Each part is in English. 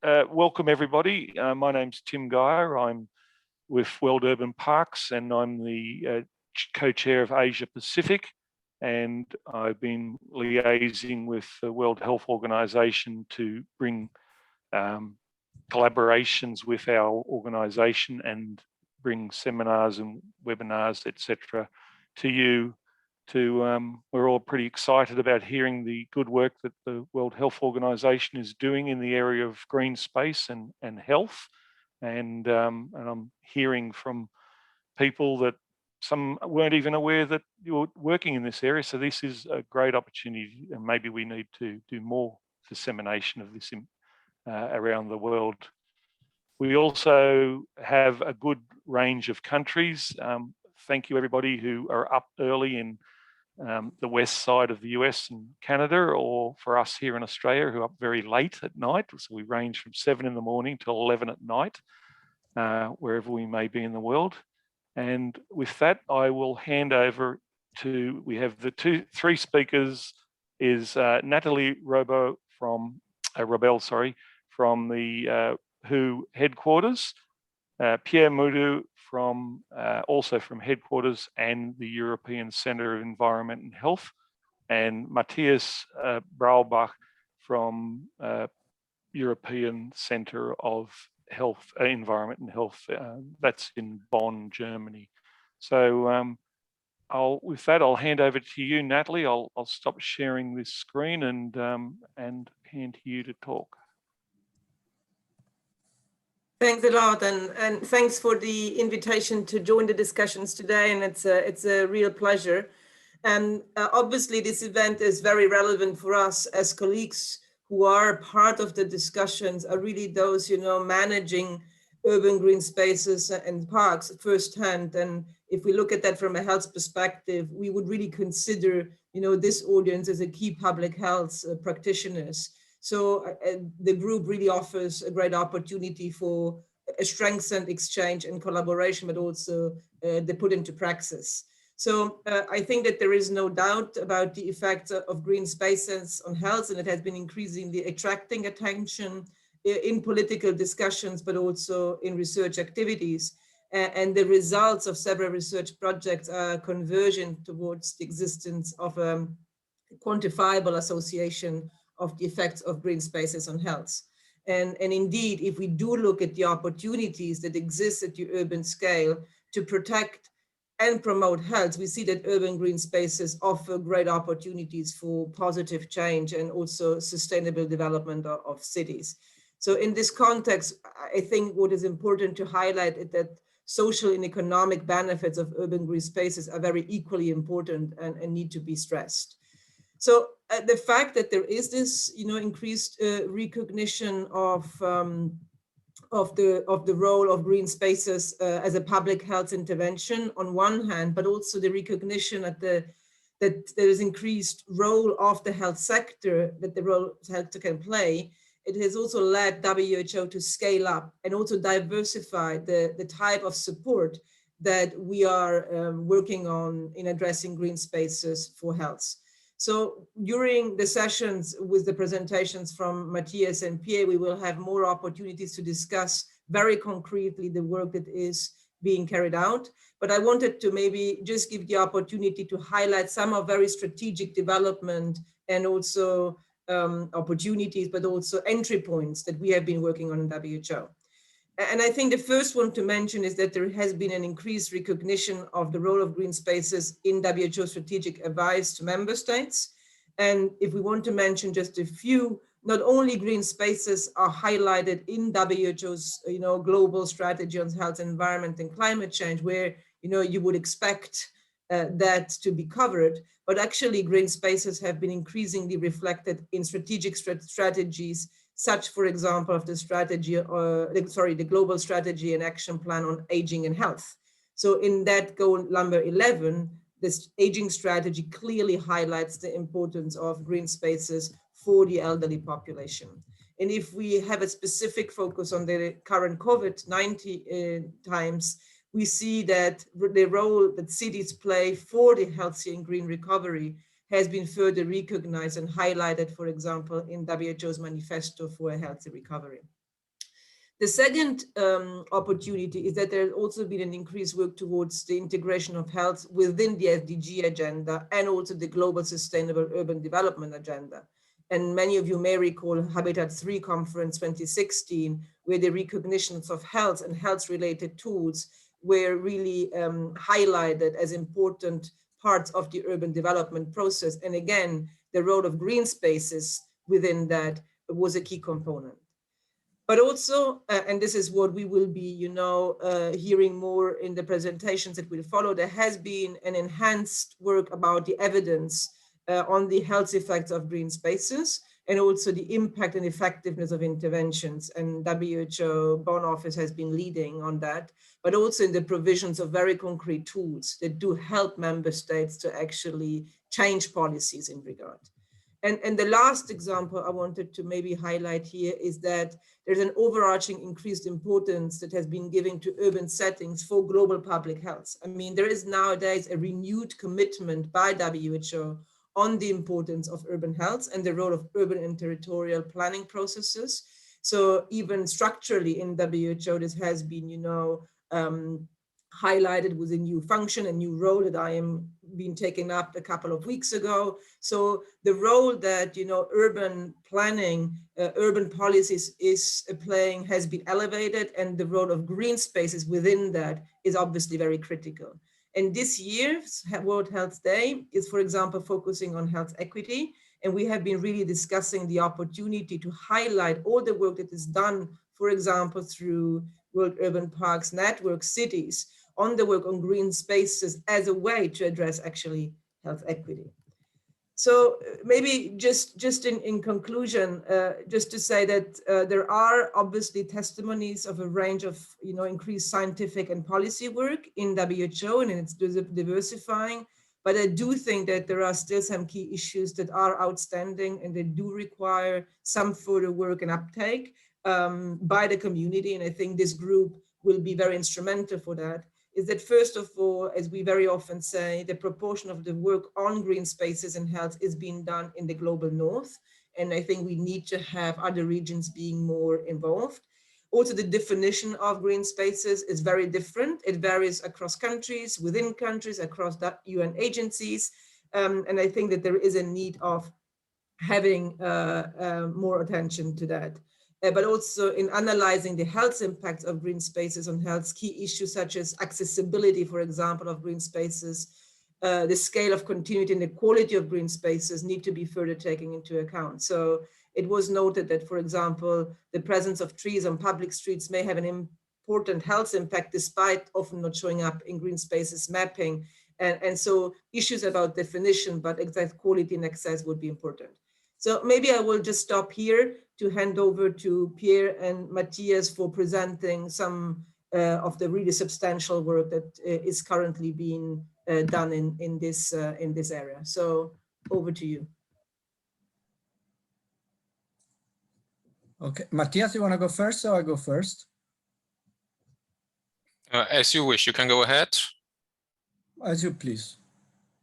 welcome everybody. My name's Tim Geyer. I'm with World Urban Parks and I'm the co-chair of Asia Pacific, and I've been liaising with the World Health Organization to bring collaborations with our organization and bring seminars and webinars, etc., to you. We're all pretty excited about hearing the good work that the World Health Organization is doing in the area of green space and health. And I'm hearing from people that some weren't even aware that you're working in this area. So this is a great opportunity, and maybe we need to do more dissemination of this around the world. We also have a good range of countries. Thank you everybody who are up early in the west side of the US and Canada, or for us here in Australia who are up very late at night. So we range from 7 in the morning till 11 at night, wherever we may be in the world. And with that, I will hand over to, we have the three speakers is Natalie Robel from the WHO headquarters, Pierre Moudou from also from headquarters and the European Centre of Environment and Health, and Matthias Braubach from European Centre of Health, Environment and Health. That's in Bonn, Germany. So with that, I'll hand over to you, Natalie. I'll stop sharing this screen and hand to you to talk. Thanks a lot, and thanks for the invitation to join the discussions today, and it's a real pleasure. And obviously this event is very relevant for us as colleagues who are part of the discussions, are really those, managing urban green spaces and parks firsthand. And if we look at that from a health perspective, we would really consider, this audience as a key public health practitioners. So the group really offers a great opportunity for a strengthened exchange and collaboration, but also the put into practice. So I think that there is no doubt about the effects of green spaces on health, and it has been increasingly attracting attention in political discussions, but also in research activities. And the results of several research projects are convergent towards the existence of a quantifiable association of the effects of green spaces on health. And indeed, if we do look at the opportunities that exist at the urban scale to protect and promote health, we see that urban green spaces offer great opportunities for positive change and also sustainable development of cities. So in this context, I think what is important to highlight is that social and economic benefits of urban green spaces are very equally important and need to be stressed. So the fact that there is this, increased recognition of the role of green spaces as a public health intervention on one hand, but also the recognition that there is increased role of the health sector, that the role health sector can play. It has also led WHO to scale up and also diversify the type of support that we are working on in addressing green spaces for health. So during the sessions with the presentations from Matthias and Pierre, we will have more opportunities to discuss very concretely the work that is being carried out. But I wanted to maybe just give the opportunity to highlight some of very strategic development and also opportunities, but also entry points that we have been working on in WHO. And I think the first one to mention is that there has been an increased recognition of the role of green spaces in WHO strategic advice to member states. And if we want to mention just a few, not only green spaces are highlighted in WHO's global strategy on health, environment, and climate change, where you would expect that to be covered, but actually green spaces have been increasingly reflected in strategic strategies, such, for example, of the strategy, the global strategy and action plan on aging and health. So in that goal number 11, this aging strategy clearly highlights the importance of green spaces for the elderly population. And if we have a specific focus on the current COVID-19 times, we see that the role that cities play for the healthy and green recovery has been further recognized and highlighted, for example, in WHO's manifesto for a healthy recovery. The second opportunity is that there's also been an increased work towards the integration of health within the SDG agenda and also the Global Sustainable Urban Development Agenda. And many of you may recall Habitat 3 Conference 2016, where the recognitions of health and health-related tools were really highlighted as important parts of the urban development process. And again, the role of green spaces within that was a key component. But also, and this is what we will be, hearing more in the presentations that will follow, there has been an enhanced work about the evidence on the health effects of green spaces and also the impact and effectiveness of interventions. And WHO Bonn office has been leading on that, but also in the provisions of very concrete tools that do help member states to actually change policies in regard. And the last example I wanted to maybe highlight here is that there's an overarching increased importance that has been given to urban settings for global public health. I mean, there is nowadays a renewed commitment by WHO on the importance of urban health and the role of urban and territorial planning processes. So even structurally in WHO, this has been, highlighted with a new function, a new role that I am being taken up a couple of weeks ago. So the role that, urban planning, urban policies is playing has been elevated, and the role of green spaces within that is obviously very critical. And this year's World Health Day is, for example, focusing on health equity. And we have been really discussing the opportunity to highlight all the work that is done, for example, through World Urban Parks Network cities on the work on green spaces as a way to address actually health equity. So maybe just in conclusion, just to say that there are obviously testimonies of a range of increased scientific and policy work in WHO, and it's diversifying. But I do think that there are still some key issues that are outstanding, and they do require some further work and uptake by the community. And I think this group will be very instrumental for that. Is that first of all, as we very often say, the proportion of the work on green spaces and health is being done in the global north. And I think we need to have other regions being more involved. Also, the definition of green spaces is very different. It varies across countries, within countries, across the UN agencies. And I think that there is a need of having more attention to that. But also in analyzing the health impacts of green spaces on health, key issues such as accessibility, for example, of green spaces, the scale of continuity and the quality of green spaces need to be further taken into account. So it was noted that, for example, the presence of trees on public streets may have an important health impact despite often not showing up in green spaces mapping. And so issues about definition, but exact quality and access would be important. So maybe I will just stop here to hand over to Pierre and Matthias for presenting some of the really substantial work that is currently being done in this area. So over to you. Okay, Matthias, you want to go first or I go first? As you wish, you can go ahead. As you please.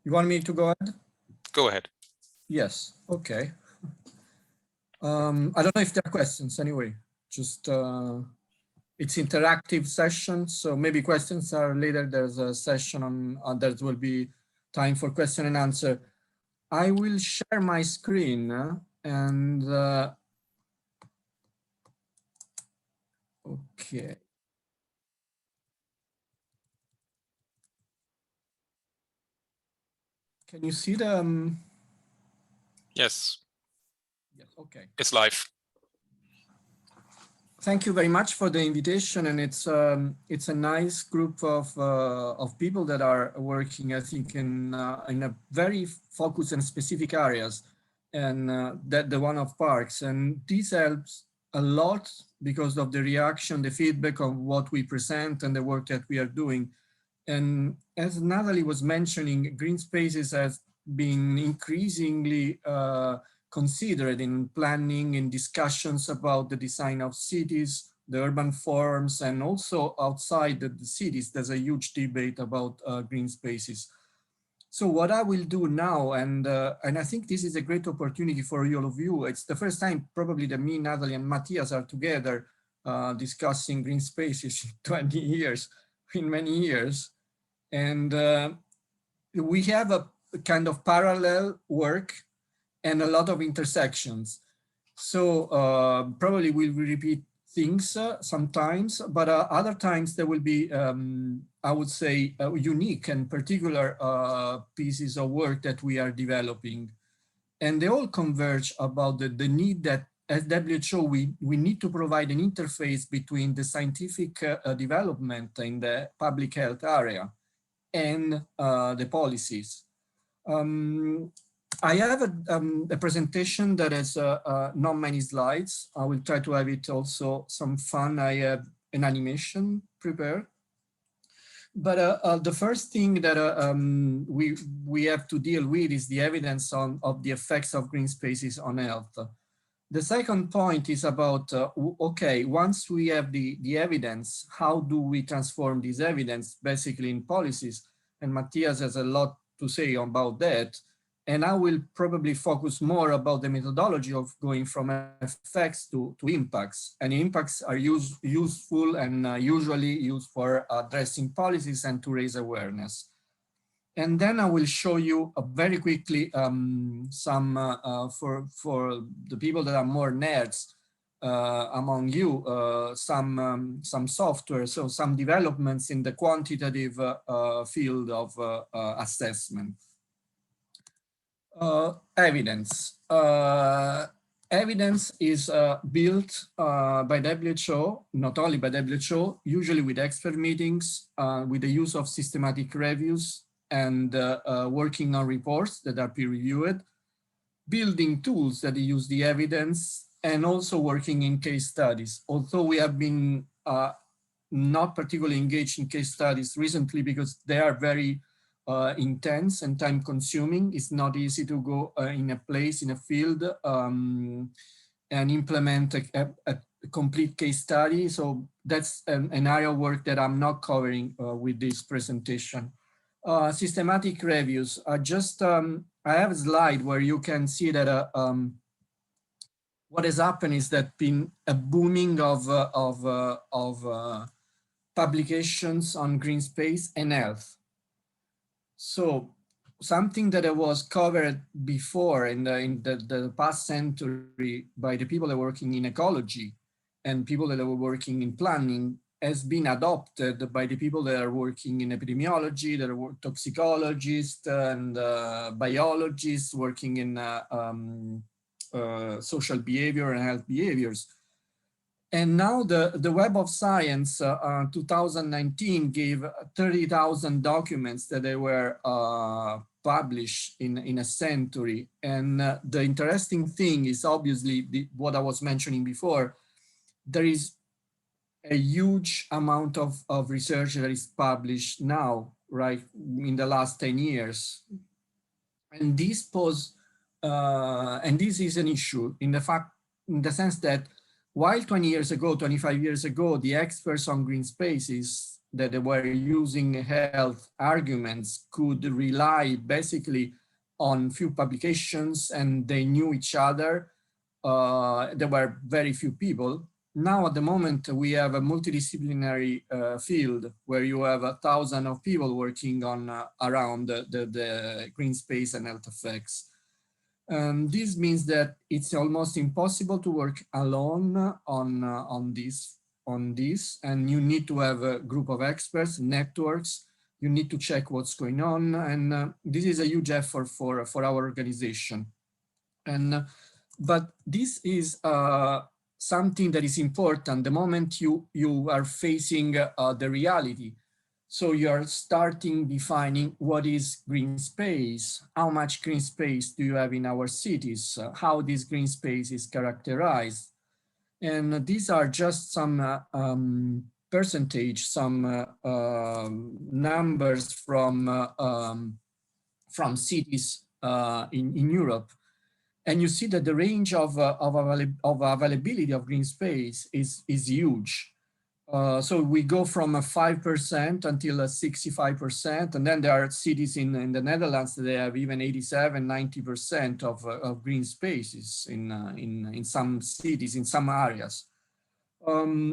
You want me to go ahead? Go ahead. Yes, okay. I don't know if there are questions anyway, just it's interactive session, so maybe questions are later. There's a session on there will be time for question and answer. I will share my screen and okay. Can you see the? Yes. Yes. Okay. It's live. Thank you very much for the invitation, and it's a nice group of people that are working, I think, in a very focused and specific areas, and that the one of parks, and this helps a lot because of the reaction, the feedback of what we present and the work that we are doing. And as Natalie was mentioning, green spaces has been increasingly considered in planning and discussions about the design of cities, the urban forms, and also outside the cities, there's a huge debate about green spaces. So what I will do now, and I think this is a great opportunity for all of you. It's the first time probably that me, Natalie, and Matthias are together discussing green spaces in 20 years, in many years. And we have a kind of parallel work and a lot of intersections. So probably we'll repeat things sometimes, but other times there will be, I would say, unique and particular pieces of work that we are developing. And they all converge about the need that as WHO, we need to provide an interface between the scientific development in the public health area and the policies. I have a presentation that has not many slides. I will try to have it also some fun. I have an animation prepared. But the first thing that we have to deal with is the evidence of the effects of green spaces on health. The second point is about, okay, once we have the evidence, how do we transform this evidence basically in policies? And Matthias has a lot to say about that. And I will probably focus more about the methodology of going from effects to impacts. And impacts are useful and usually used for addressing policies and to raise awareness. And then I will show you very quickly some, for the people that are more nerds among you, some software, so some developments in the quantitative field of assessment. Evidence. Evidence is built by WHO, not only by WHO, usually with expert meetings, with the use of systematic reviews and working on reports that are peer-reviewed, building tools that use the evidence, and also working in case studies. Although we have been not particularly engaged in case studies recently because they are very intense and time consuming. It's not easy to go in a place, in a field, and implement a complete case study. So that's an area of work that I'm not covering with this presentation. Systematic reviews are just, I have a slide where you can see that what has happened is that been a booming of publications on green space and health. So something that was covered before in the past century by the people that were working in ecology and people that were working in planning has been adopted by the people that are working in epidemiology, that are toxicologists and biologists working in social behavior and health behaviors. And now the Web of Science 2019 gave 30,000 documents that they were published in a century. And the interesting thing is obviously what I was mentioning before. There is a huge amount of research that is published now, right, in the last 10 years. And this is an issue in the sense that while 20 years ago, 25 years ago, the experts on green spaces that were using health arguments could rely basically on few publications and they knew each other. There were very few people. Now at the moment we have a multidisciplinary field where you have 1,000 of people working on around the green space and health effects. This means that it's almost impossible to work alone on this, and you need to have a group of experts, networks. You need to check what's going on, and this is a huge effort for our organization. But this is something that is important the moment you are facing the reality. So you are starting defining what is green space, how much green space do you have in our cities, how this green space is characterized. And these are just some percentage, some numbers from cities in Europe. And you see that the range of availability of green space is huge. So we go from a 5% until a 65%, and then there are cities in the Netherlands that they have even 87, 90% of green spaces in some cities, in some areas.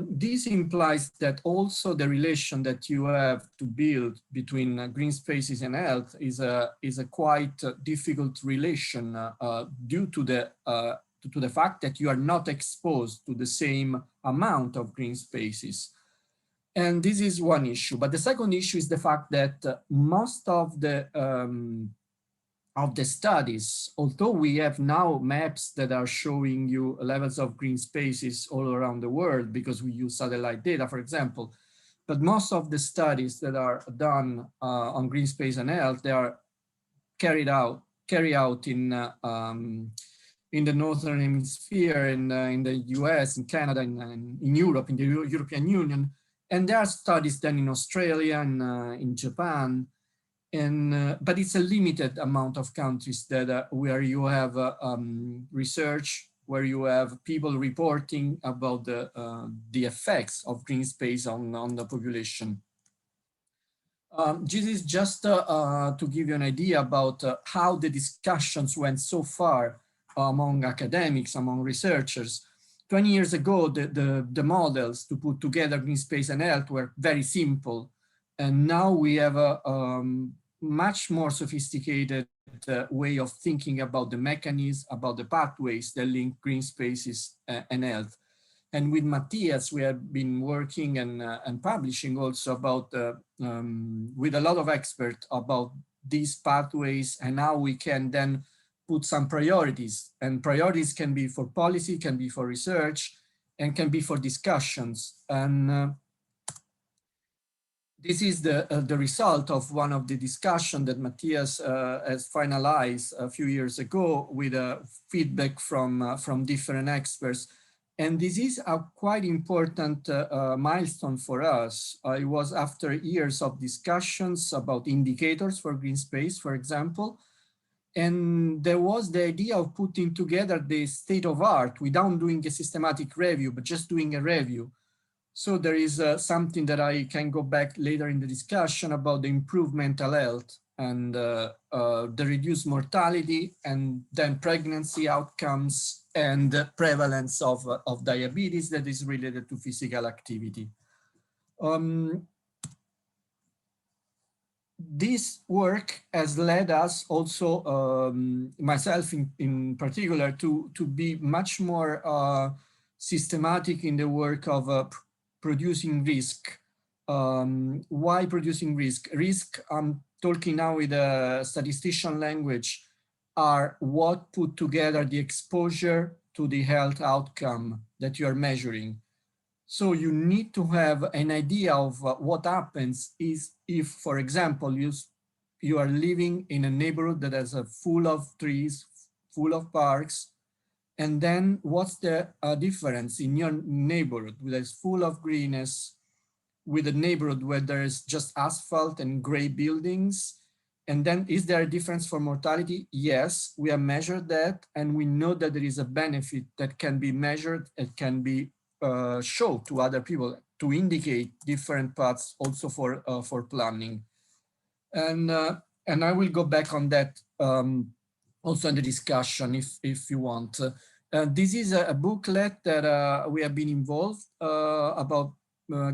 This implies that also the relation that you have to build between green spaces and health is a quite difficult relation due to the fact that you are not exposed to the same amount of green spaces. And this is one issue. But the second issue is the fact that most of the studies, although we have now maps that are showing you levels of green spaces all around the world because we use satellite data, for example, but most of the studies that are done on green space and health, they are carried out in the Northern Hemisphere, in the US, in Canada, in Europe, in the European Union. And there are studies done in Australia and in Japan. But it's a limited amount of countries that where you have research, where you have people reporting about the effects of green space on the population. This is just to give you an idea about how the discussions went so far among academics, among researchers. 20 years ago, the models to put together green space and health were very simple. And now we have a much more sophisticated way of thinking about the mechanisms, about the pathways that link green spaces and health. And with Matthias, we have been working and publishing also about, with a lot of experts about these pathways and how we can then put some priorities. And priorities can be for policy, can be for research, and can be for discussions. And this is the result of one of the discussions that Matthias has finalized a few years ago with feedback from different experts. And this is a quite important milestone for us. It was after years of discussions about indicators for green space, for example. And there was the idea of putting together the state of art without doing a systematic review, but just doing a review. So there is something that I can go back later in the discussion about the improved mental health and the reduced mortality and then pregnancy outcomes and the prevalence of diabetes that is related to physical activity. This work has led us also, myself in particular, to be much more systematic in the work of producing risk. Why producing risk? Risk, I'm talking now with a statistician language, are what put together the exposure to the health outcome that you are measuring. So you need to have an idea of what happens is if, for example, you are living in a neighborhood that is full of trees, full of parks, and then what's the difference in your neighborhood that is full of greenness with a neighborhood where there is just asphalt and gray buildings? And then is there a difference for mortality? Yes, we have measured that, and we know that there is a benefit that can be measured, it can be shown to other people to indicate different paths also for planning. And I will go back on that also in the discussion if you want. This is a booklet that we have been involved about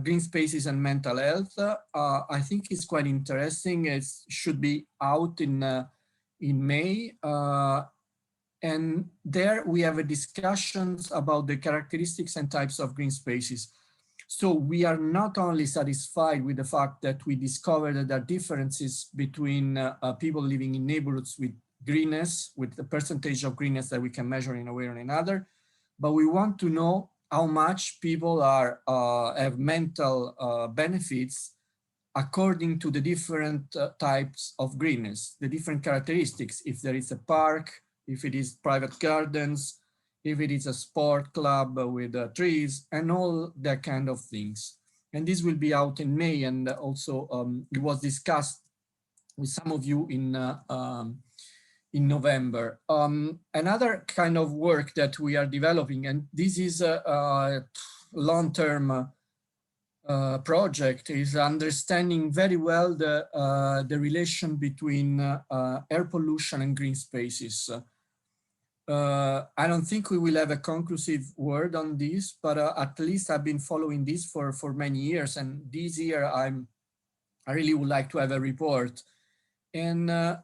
green spaces and mental health. I think it's quite interesting. It should be out in May. And there we have a discussions about the characteristics and types of green spaces. So we are not only satisfied with the fact that we discovered that there are differences between people living in neighborhoods with greenness, with the percentage of greenness that we can measure in a way or another, but we want to know how much people have mental benefits according to the different types of greenness, the different characteristics. If there is a park, if it is private gardens, if it is a sport club with trees and all that kind of things. And this will be out in May, and also it was discussed with some of you in November. Another kind of work that we are developing, and this is a long-term project, is understanding very well the relation between air pollution and green spaces. I don't think we will have a conclusive word on this, but at least I've been following this for many years, and this year I really would like to have a report. And I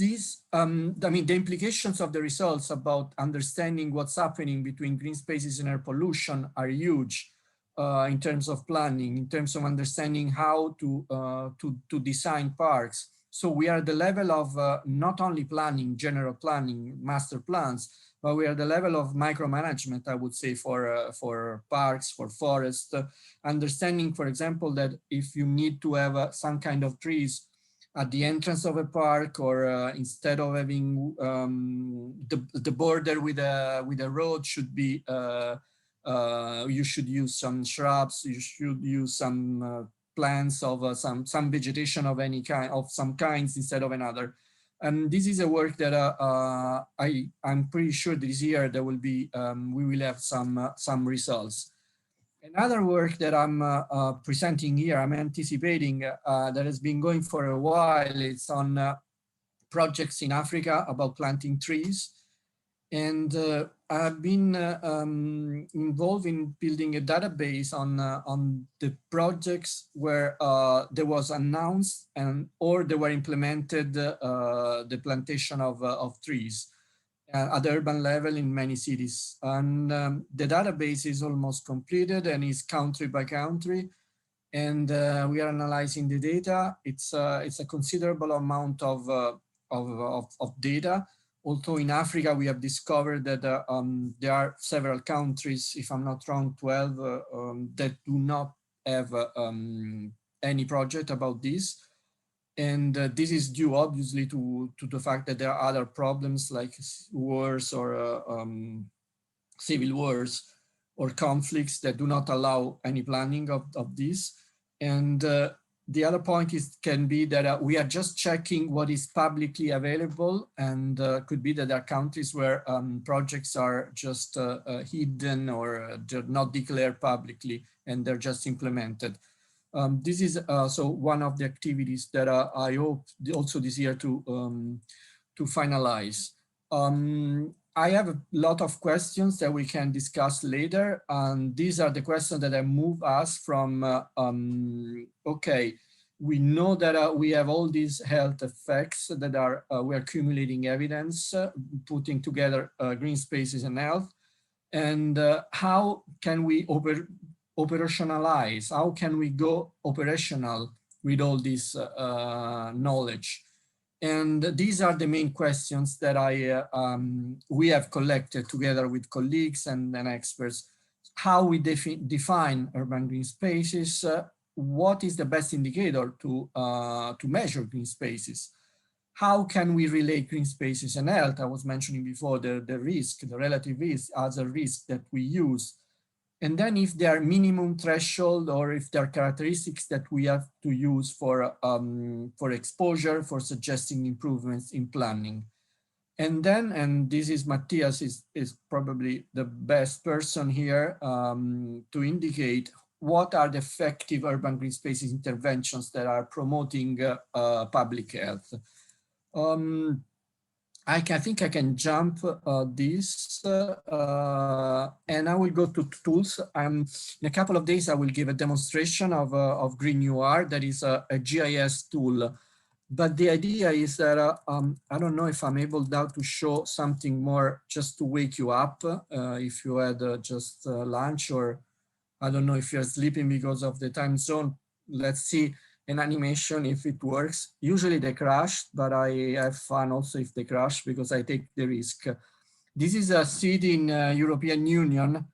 mean, the implications of the results about understanding what's happening between green spaces and air pollution are huge in terms of planning, in terms of understanding how to design parks. So we are at the level of not only planning, general planning, master plans, but we are at the level of micromanagement, I would say, for parks, for forests, understanding, for example, that if you need to have some kind of trees at the entrance of a park, or instead of having the border with a road should be, you should use some shrubs, you should use some plants of some vegetation of any kind, of some kinds instead of another. And this is a work that I'm pretty sure this year there will be, we will have some results. Another work that I'm presenting here, I'm anticipating, that has been going for a while. It's on projects in Africa about planting trees. And I've been involved in building a database on the projects where there was announced or they were implemented the plantation of trees at the urban level in many cities. And the database is almost completed and is country by country. And we are analyzing the data. It's a considerable amount of data. Also in Africa, we have discovered that there are several countries, if I'm not wrong, 12, that do not have any project about this. And this is due obviously to the fact that there are other problems like wars or civil wars or conflicts that do not allow any planning of this. And the other point can be that we are just checking what is publicly available, and could be that there are countries where projects are just hidden or they're not declared publicly and they're just implemented. This is so one of the activities that I hope also this year to finalize. I have a lot of questions that we can discuss later, and these are the questions that have moved us from, okay, we know that we have all these health effects that are, we're accumulating evidence, putting together green spaces and health, and how can we operationalize, how can we go operational with all this knowledge? And these are the main questions that we have collected together with colleagues and experts. How we define urban green spaces, what is the best indicator to measure green spaces? How can we relate green spaces and health? I was mentioning before the risk, the relative risk as a risk that we use. And then if there are minimum threshold or if there are characteristics that we have to use for exposure, for suggesting improvements in planning. And then, and this is Matthias is probably the best person here to indicate what are the effective urban green spaces interventions that are promoting public health. I think I can jump this and I will go to tools. In a couple of days, I will give a demonstration of GreenUR, that is a GIS tool. But the idea is that I don't know if I'm able now to show something more just to wake you up if you had just lunch, or I don't know if you're sleeping because of the time zone. Let's see an animation if it works. Usually they crash, but I have fun also if they crash because I take the risk. This is a city in European Union.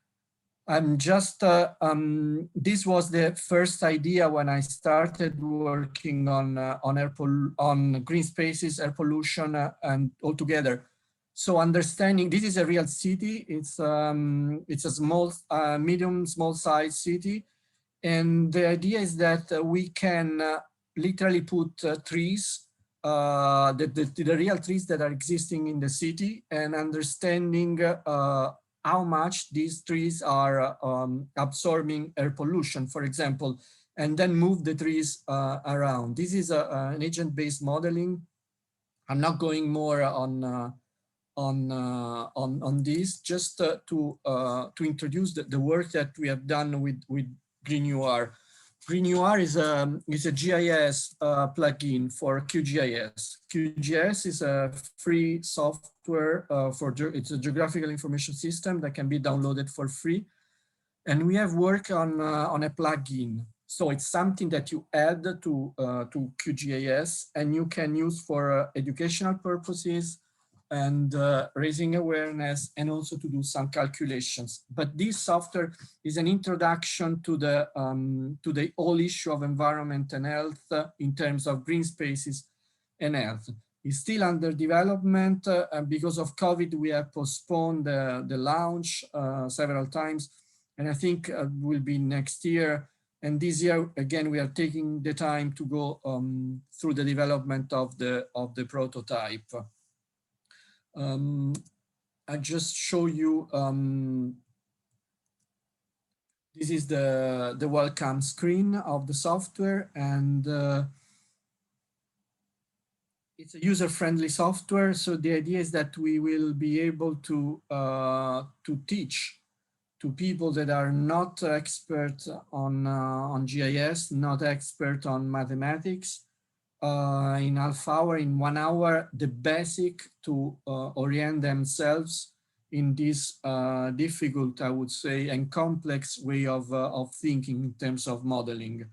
I'm just, this was the first idea when I started working on green spaces, air pollution, and all together. So understanding, this is a real city. It's a small, small size city. And the idea is that we can literally put trees, the real trees that are existing in the city, and understanding how much these trees are absorbing air pollution, for example, and then move the trees around. This is an agent-based modeling. I'm not going more on this, just to introduce the work that we have done with GreenUR. GreenUR is a GIS plugin for QGIS. QGIS is a free software it's a geographical information system that can be downloaded for free. And we have worked on a plugin. So it's something that you add to QGIS and you can use for educational purposes and raising awareness, and also to do some calculations. But this software is an introduction to the whole issue of environment and health in terms of green spaces and health. It's still under development, and because of COVID, we have postponed the launch several times, and I think will be next year. And this year, again, we are taking the time to go through the development of the prototype. I just show you, this is the welcome screen of the software, and it's a user-friendly software. So the idea is that we will be able to teach to people that are not expert on GIS, not expert on mathematics, in half hour, in 1 hour, the basic to orient themselves in this difficult, I would say, and complex way of thinking in terms of modeling.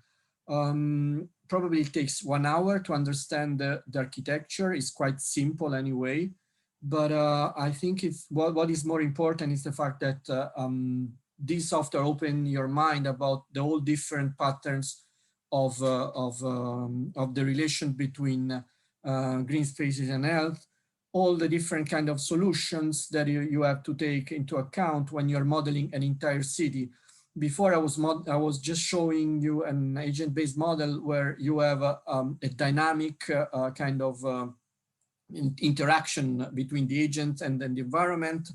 Probably it takes 1 hour to understand the architecture. It's quite simple anyway, but I think it's what is more important is the fact that this software opens your mind about the whole different patterns of the relation between green spaces and health, all the different kind of solutions that you have to take into account when you're modeling an entire city. Before I was just showing you an agent-based model where you have a dynamic kind of interaction between the agent and then the environment.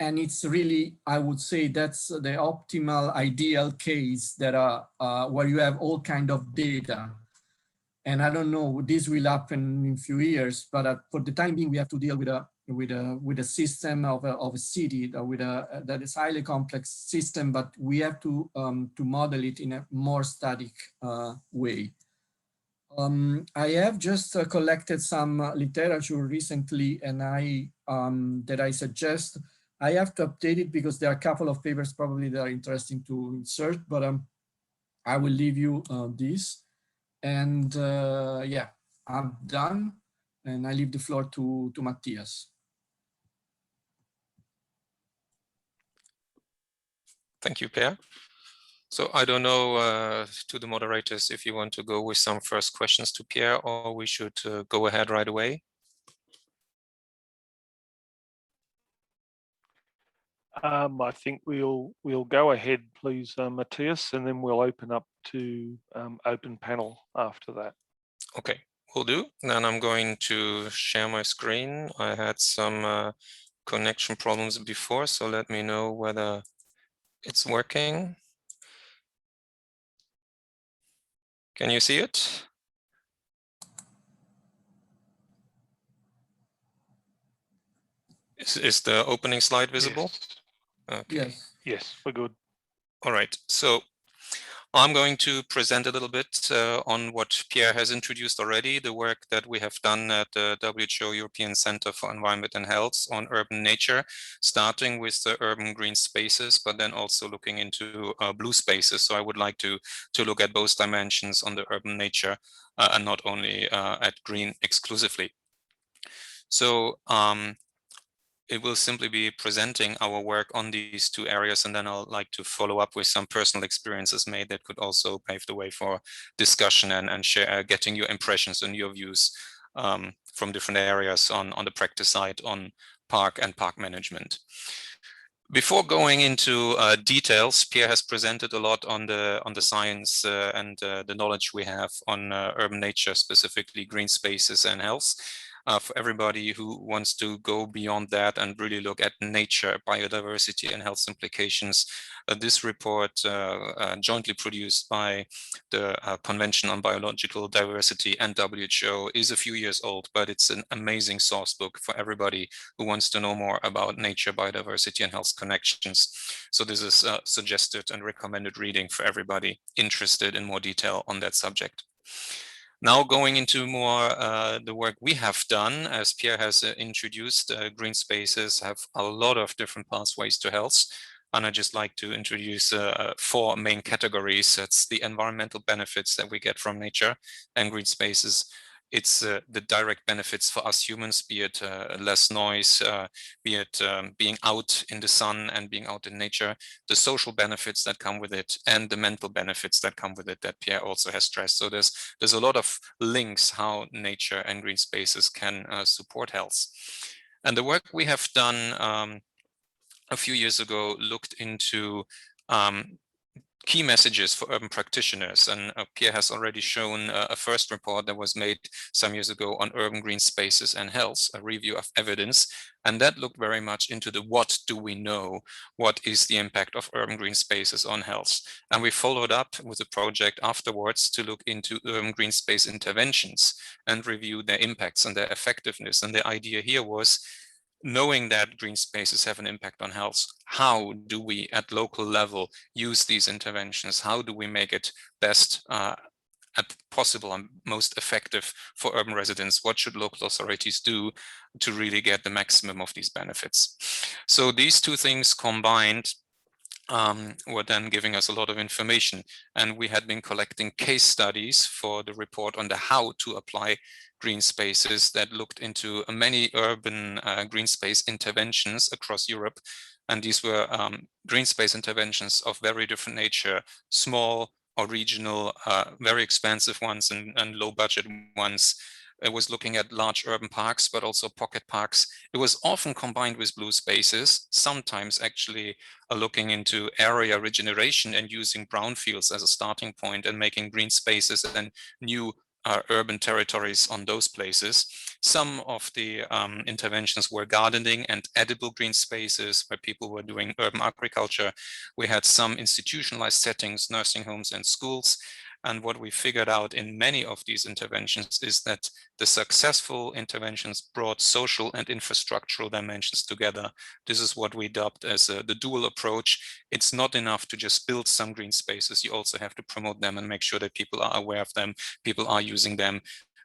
And it's really, I would say that's the optimal ideal case that where you have all kind of data. And I don't know, this will happen in a few years, but for the time being, we have to deal with a system of a city that is highly complex system, but we have to model it in a more static way. I have just collected some literature recently, and that I suggest. I have to update it because there are a couple of papers probably that are interesting to insert, but I will leave you this. And yeah, I'm done, and I leave the floor to Matthias. Thank you, Pierre. So I don't know to the moderators if you want to go with some first questions to Pierre, or we should go ahead right away. I think we'll go ahead, please, Matthias, and then we'll open up to open panel after that. Okay, will do. Then I'm going to share my screen. I had some connection problems before, so let me know whether it's working. Can you see it? Is the opening slide visible? Yes. Okay. Yes. Yes, we're good. All right. So I'm going to present a little bit on what Pierre has introduced already, the work that we have done at the WHO European Center for Environment and Health on urban nature, starting with the urban green spaces, but then also looking into blue spaces. So I would like to look at both dimensions on the urban nature and not only at green exclusively. So it will simply be presenting our work on these two areas, and then I'll like to follow up with some personal experiences made that could also pave the way for discussion and share, getting your impressions and your views from different areas on the practice side on park and park management. Before going into details, Pierre has presented a lot on the science and the knowledge we have on urban nature, specifically green spaces and health. for everybody who wants to go beyond that and really look at nature, biodiversity, and health implications. This report, jointly produced by the Convention on Biological Diversity and WHO, is a few years old, but it's an amazing source book for everybody who wants to know more about nature, biodiversity, and health connections. So this is suggested and recommended reading for everybody interested in more detail on that subject. Now going into more the work we have done, as Pierre has introduced, green spaces have a lot of different pathways to health. And I'd just like to introduce 4 main categories. That's the environmental benefits that we get from nature and green spaces. It's the direct benefits for us humans, be it less noise, be it being out in the sun and being out in nature, the social benefits that come with it, and the mental benefits that come with it that Pierre also has stressed. So there's a lot of links how nature and green spaces can support health. And the work we have done a few years ago looked into key messages for urban practitioners. And Pierre has already shown a first report that was made some years ago on urban green spaces and health, a review of evidence. And that looked very much into the what do we know? What is the impact of urban green spaces on health? And we followed up with a project afterwards to look into urban green space interventions and review their impacts and their effectiveness. And the idea here was, knowing that green spaces have an impact on health, how do we at local level use these interventions? How do we make it best possible and most effective for urban residents? What should local authorities do to really get the maximum of these benefits? So these two things combined were then giving us a lot of information. And we had been collecting case studies for the report on the how to apply green spaces that looked into many urban green space interventions across Europe. And these were green space interventions of very different nature, small or regional, very expensive ones and low budget ones. It was looking at large urban parks, but also pocket parks. It was often combined with blue spaces, sometimes actually looking into area regeneration and using brownfields as a starting point and making green spaces and new urban territories on those places. Some of the interventions were gardening and edible green spaces where people were doing urban agriculture. We had some institutionalized settings, nursing homes and schools. And what we figured out in many of these interventions is that the successful interventions brought social and infrastructural dimensions together. This is what we dubbed as the dual approach. It's not enough to just build some green spaces. You also have to promote them and make sure that people are aware of them, people are using them.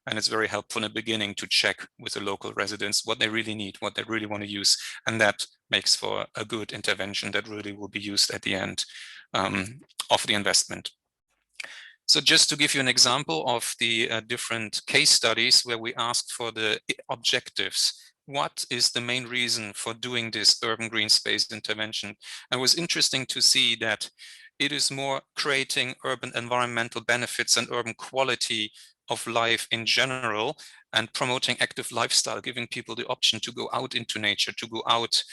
And it's very helpful in the beginning to check with the local residents what they really need, what they really want to use. And that makes for a good intervention that really will be used at the end of the investment. So just to give you an example of the different case studies where we asked for the objectives, what is the main reason for doing this urban green space intervention? And it was interesting to see that it is more creating urban environmental benefits and urban quality of life in general, and promoting active lifestyle, giving people the option to go out into nature, to go out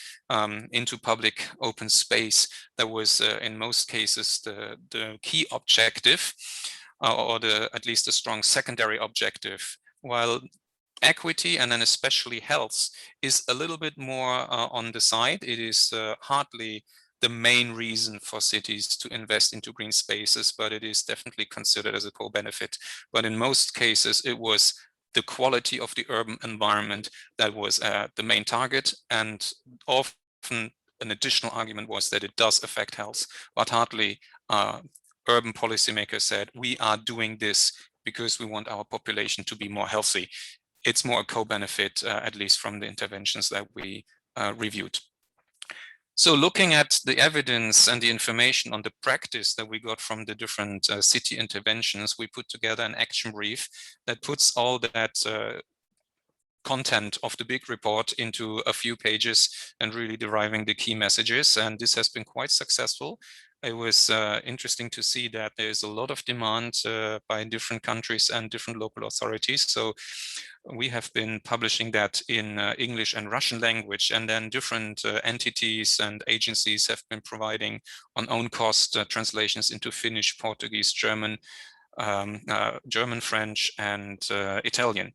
into public open space. That was in most cases the key objective, or at least a strong secondary objective, while equity and then especially health is a little bit more on the side. It is hardly the main reason for cities to invest into green spaces, but it is definitely considered as a core benefit. But in most cases, it was the quality of the urban environment that was the main target. And often an additional argument was that it does affect health, but hardly urban policymakers said, we are doing this because we want our population to be more healthy. It's more a co-benefit, at least from the interventions that we reviewed. So looking at the evidence and the information on the practice that we got from the different city interventions, we put together an action brief that puts all that content of the big report into a few pages and really deriving the key messages. And this has been quite successful. It was interesting to see that there's a lot of demand by different countries and different local authorities. So we have been publishing that in English and Russian language, and then different entities and agencies have been providing on own cost translations into Finnish, Portuguese, German, French, and Italian.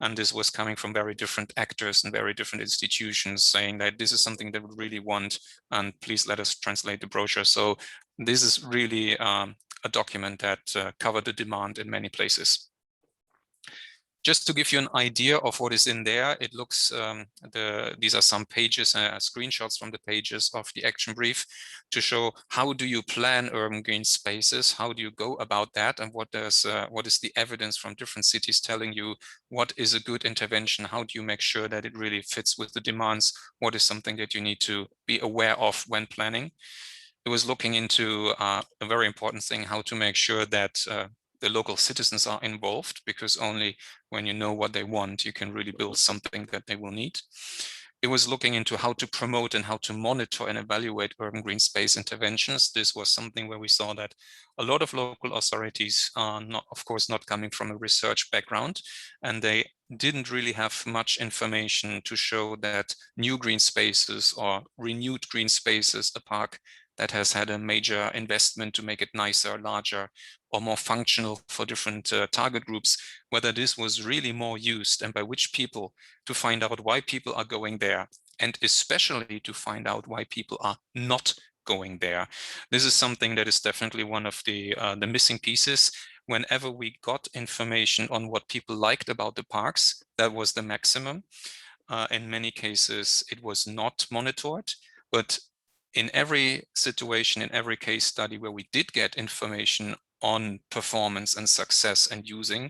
And this was coming from very different actors and very different institutions saying that this is something they would really want, and please let us translate the brochure. So this is really a document that covered the demand in many places. Just to give you an idea of what is in there, it looks, these are some pages, screenshots from the pages of the action brief to show how do you plan urban green spaces, how do you go about that, and what is the evidence from different cities telling you what is a good intervention, how do you make sure that it really fits with the demands, what is something that you need to be aware of when planning. It was looking into a very important thing, how to make sure that the local citizens are involved, because only when you know what they want, you can really build something that they will need. It was looking into how to promote and how to monitor and evaluate urban green space interventions. This was something where we saw that a lot of local authorities are not, of course, not coming from a research background, and they didn't really have much information to show that new green spaces or renewed green spaces, a park that has had a major investment to make it nicer, larger, or more functional for different target groups, whether this was really more used and by which people, to find out why people are going there, and especially to find out why people are not going there. This is something that is definitely one of the missing pieces. Whenever we got information on what people liked about the parks, that was the maximum. In many cases, it was not monitored, but in every situation, in every case study where we did get information on performance and success and using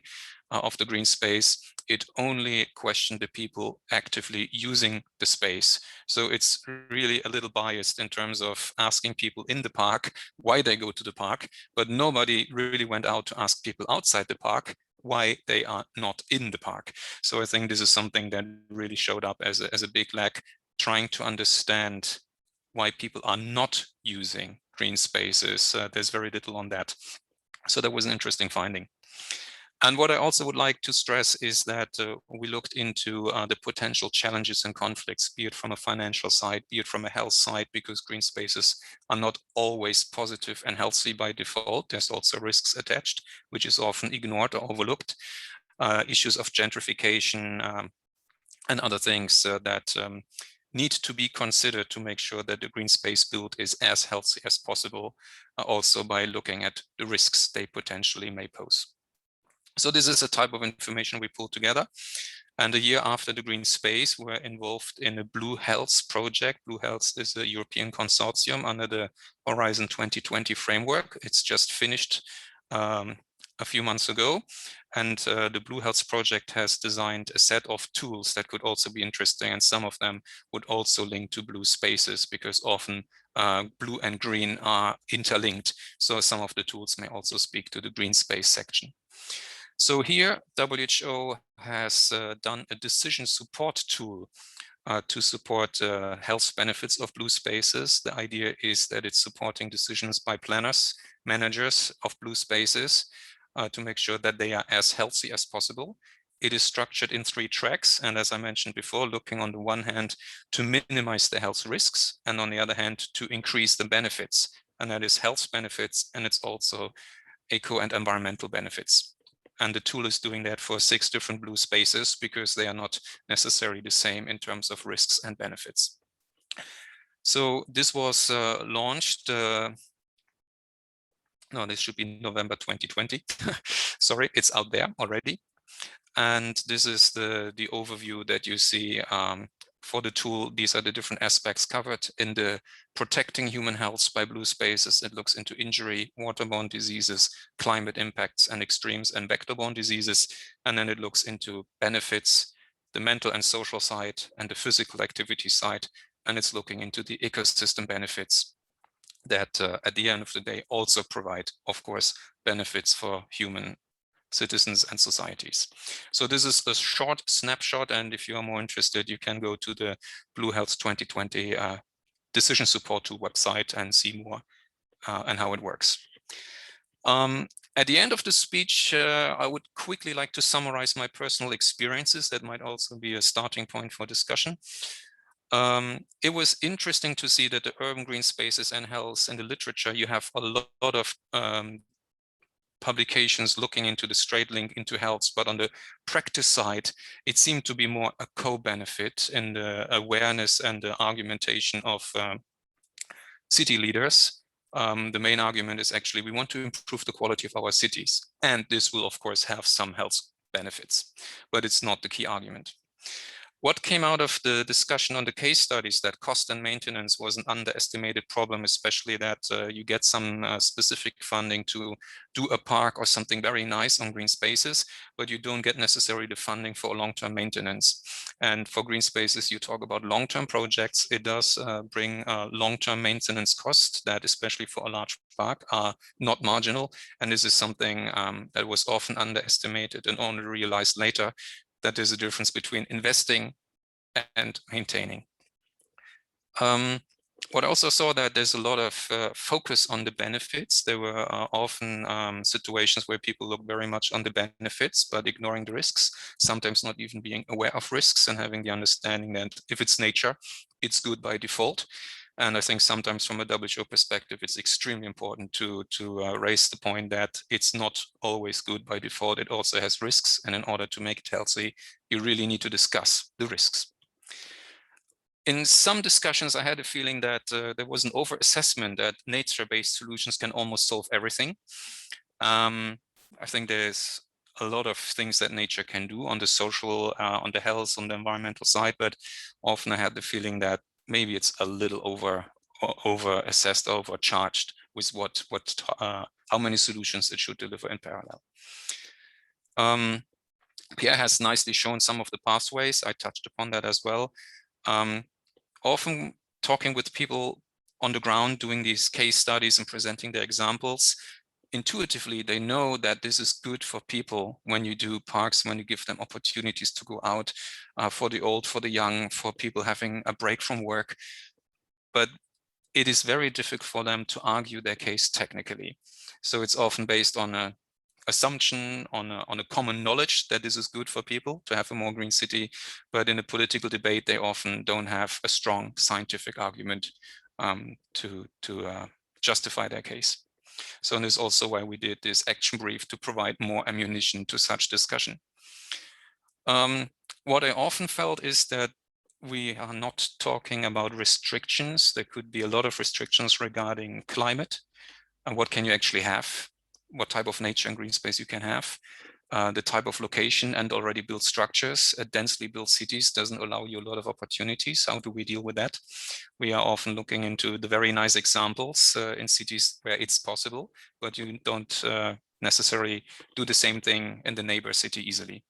of the green space, it only questioned the people actively using the space. So it's really a little biased in terms of asking people in the park why they go to the park, but nobody really went out to ask people outside the park why they are not in the park. So I think this is something that really showed up as a big lack, trying to understand why people are not using green spaces. There's very little on that. So that was an interesting finding. And what I also would like to stress is that we looked into the potential challenges and conflicts, be it from a financial side, be it from a health side, because green spaces are not always positive and healthy by default. There's also risks attached, which is often ignored or overlooked. Issues of gentrification and other things that need to be considered to make sure that the green space build is as healthy as possible, also by looking at the risks they potentially may pose. So this is a type of information we pulled together. And a year after the green space, we're involved in a Blue Health project. Blue Health is a European consortium under the Horizon 2020 framework. It's just finished a few months ago. And the Blue Health project has designed a set of tools that could also be interesting. And some of them would also link to blue spaces, because often blue and green are interlinked. So some of the tools may also speak to the green space section. So here, WHO has done a decision support tool to support health benefits of blue spaces. The idea is that it's supporting decisions by planners, managers of blue spaces to make sure that they are as healthy as possible. It is structured in 3 tracks. And as I mentioned before, looking on the one hand to minimize the health risks, and on the other hand, to increase the benefits. And that is health benefits, and it's also eco and environmental benefits. And the tool is doing that for 6 different blue spaces, because they are not necessarily the same in terms of risks and benefits. So this was launched, no, this should be November 2020. Sorry, it's out there already. And this is the overview that you see for the tool. These are the different aspects covered in the protecting human health by blue spaces. It looks into injury, waterborne diseases, climate impacts and extremes, and vector-borne diseases. And then it looks into benefits, the mental and social side, and the physical activity side. And it's looking into the ecosystem benefits that at the end of the day also provide, of course, benefits for human citizens and societies. So this is a short snapshot, and if you are more interested, you can go to the Blue Health 2020 decision support tool website and see more and how it works. At the end of the speech, I would quickly like to summarize my personal experiences. That might also be a starting point for discussion. It was interesting to see that the urban green spaces and health in the literature, you have a lot of publications looking into the straight link into health, but on the practice side, it seemed to be more a co-benefit in the awareness and the argumentation of city leaders. The main argument is actually we want to improve the quality of our cities, and this will of course have some health benefits, but it's not the key argument. What came out of the discussion on the case studies, that cost and maintenance was an underestimated problem, especially that you get some specific funding to do a park or something very nice on green spaces, but you don't get necessarily the funding for long-term maintenance. And for green spaces, you talk about long-term projects. It does bring long-term maintenance costs that, especially for a large park, are not marginal. And this is something that was often underestimated and only realized later, that there's a difference between investing and maintaining. What I also saw that there's a lot of focus on the benefits. There were often situations where people look very much on the benefits, but ignoring the risks, sometimes not even being aware of risks and having the understanding that if it's nature, it's good by default. And I think sometimes from a WHO perspective, it's extremely important to raise the point that it's not always good by default. It also has risks. And in order to make it healthy, you really need to discuss the risks. In some discussions, I had a feeling that there was an over-assessment that nature-based solutions can almost solve everything. I think there's a lot of things that nature can do on the social, on the health, on the environmental side, but often I had the feeling that maybe it's a little over-assessed, overcharged with how many solutions it should deliver in parallel. Pierre has nicely shown some of the pathways. I touched upon that as well. Often talking with people on the ground, doing these case studies and presenting their examples, intuitively, they know that this is good for people when you do parks, when you give them opportunities to go out, for the old, for the young, for people having a break from work. But it is very difficult for them to argue their case technically. So it's often based on an assumption, on a common knowledge that this is good for people to have a more green city. But in a political debate, they often don't have a strong scientific argument to justify their case. So this is also why we did this action brief, to provide more ammunition to such discussion. What I often felt is that we are not talking about restrictions. There could be a lot of restrictions regarding climate and what can you actually have, what type of nature and green space you can have, the type of location and already built structures. Densely built cities doesn't allow you a lot of opportunities. How do we deal with that? We are often looking into the very nice examples in cities where it's possible, but you don't necessarily do the same thing in the neighbor city easily.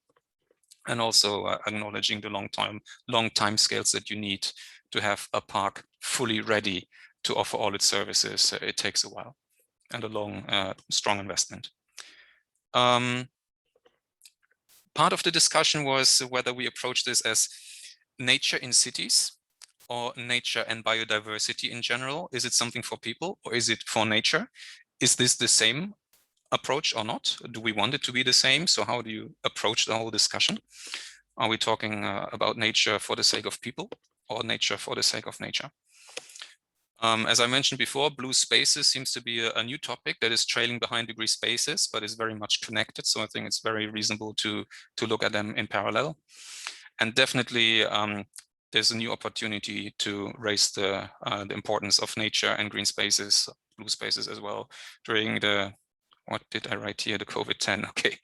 And also acknowledging the long time scales that you need to have a park fully ready to offer all its services. It takes a while and a long, strong investment. Part of the discussion was whether we approach this as nature in cities or nature and biodiversity in general. Is it something for people or is it for nature? Is this the same approach or not? Do we want it to be the same? So how do you approach the whole discussion? Are we talking about nature for the sake of people or nature for the sake of nature? As I mentioned before, blue spaces seems to be a new topic that is trailing behind the green spaces, but is very much connected. So I think it's very reasonable to look at them in parallel. And definitely there's a new opportunity to raise the importance of nature and green spaces, blue spaces as well, during the, what did I write here? The COVID-10, okay.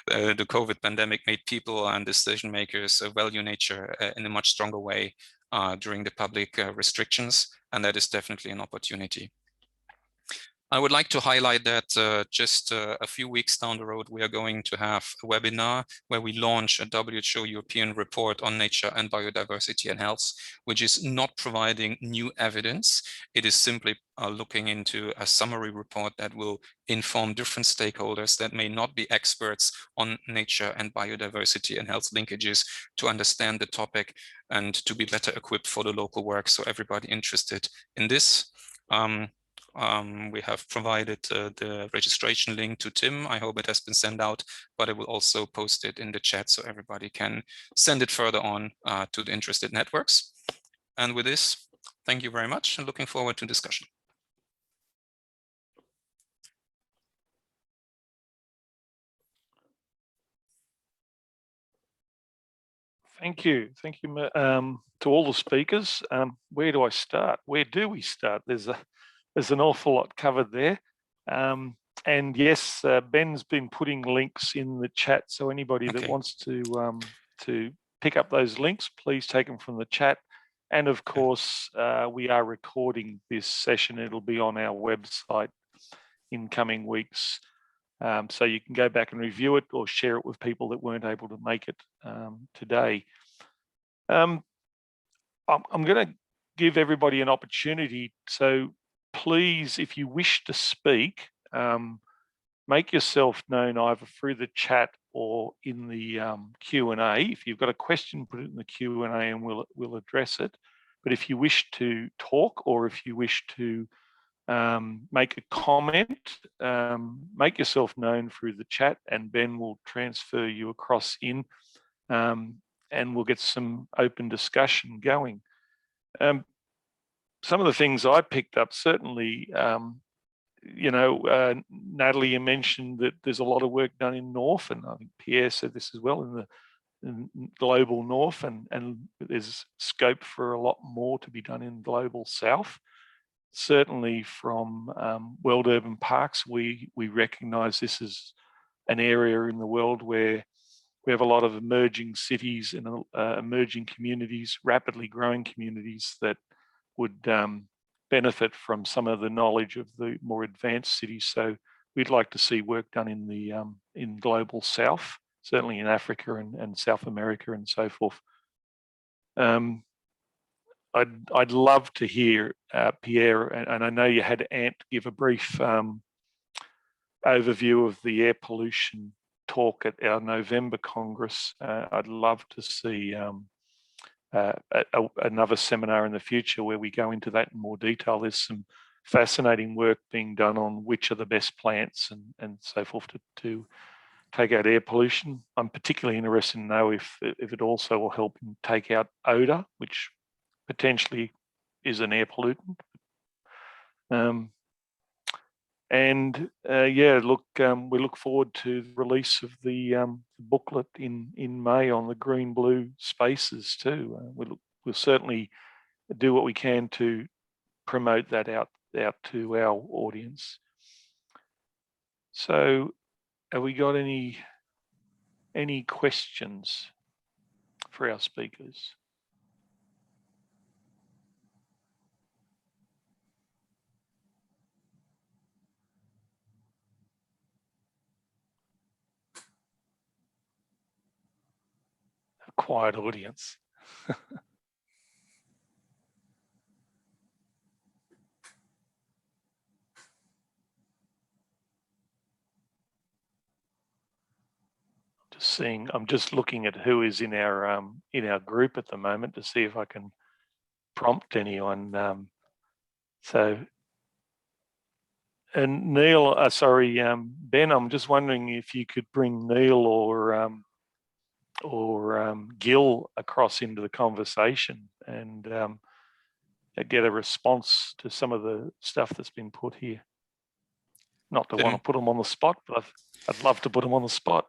The COVID pandemic made people and decision makers value nature in a much stronger way during the public restrictions, and that is definitely an opportunity. I would like to highlight that just a few weeks down the road, we are going to have a webinar where we launch a WHO European report on nature and biodiversity and health, which is not providing new evidence. It is simply looking into a summary report that will inform different stakeholders that may not be experts on nature and biodiversity and health linkages to understand the topic and to be better equipped for the local work. So everybody interested in this, we have provided the registration link to Tim. I hope it has been sent out, but I will also post it in the chat so everybody can send it further on to the interested networks. And with this, thank you very much and looking forward to discussion. Thank you. Thank you to all the speakers. Where do I start? Where do we start? There's an awful lot covered there. And yes, Ben's been putting links in the chat. So anybody that wants to pick up those links, please take them from the chat. And of course, we are recording this session. It'll be on our website in coming weeks. So you can go back and review it or share it with people that weren't able to make it today. I'm going to give everybody an opportunity. So please, if you wish to speak, make yourself known either through the chat or in the Q&A. If you've got a question, put it in the Q&A and we'll address it. But if you wish to talk or if you wish to make a comment, make yourself known through the chat and Ben will transfer you across in and we'll get some open discussion going. Some of the things I picked up, certainly, Natalie, you mentioned that there's a lot of work done in North, and I think Pierre said this as well, in the global North, and there's scope for a lot more to be done in global South. Certainly from World Urban Parks, we recognise this as an area in the world where we have a lot of emerging cities and emerging communities, rapidly growing communities that would benefit from some of the knowledge of the more advanced cities. So we'd like to see work done in the in global South, certainly in Africa and South America and so forth. I'd love to hear Pierre, and I know you had Ant give a brief overview of the air pollution talk at our November Congress. I'd love to see another seminar in the future where we go into that in more detail. There's some fascinating work being done on which are the best plants and so forth to take out air pollution. I'm particularly interested to know if it also will help take out odour, which potentially is an air pollutant. We look forward to the release of the booklet in May on the green-blue spaces too. We'll certainly do what we can to promote that out to our audience. So, have we got any questions for our speakers? Quiet audience. I'm just looking at who is in our group at the moment to see if I can prompt anyone. And Neil, Ben, I'm just wondering if you could bring Neil or Gil across into the conversation and get a response to some of the stuff that's been put here. Not to want to put them on the spot, but I'd love to put them on the spot.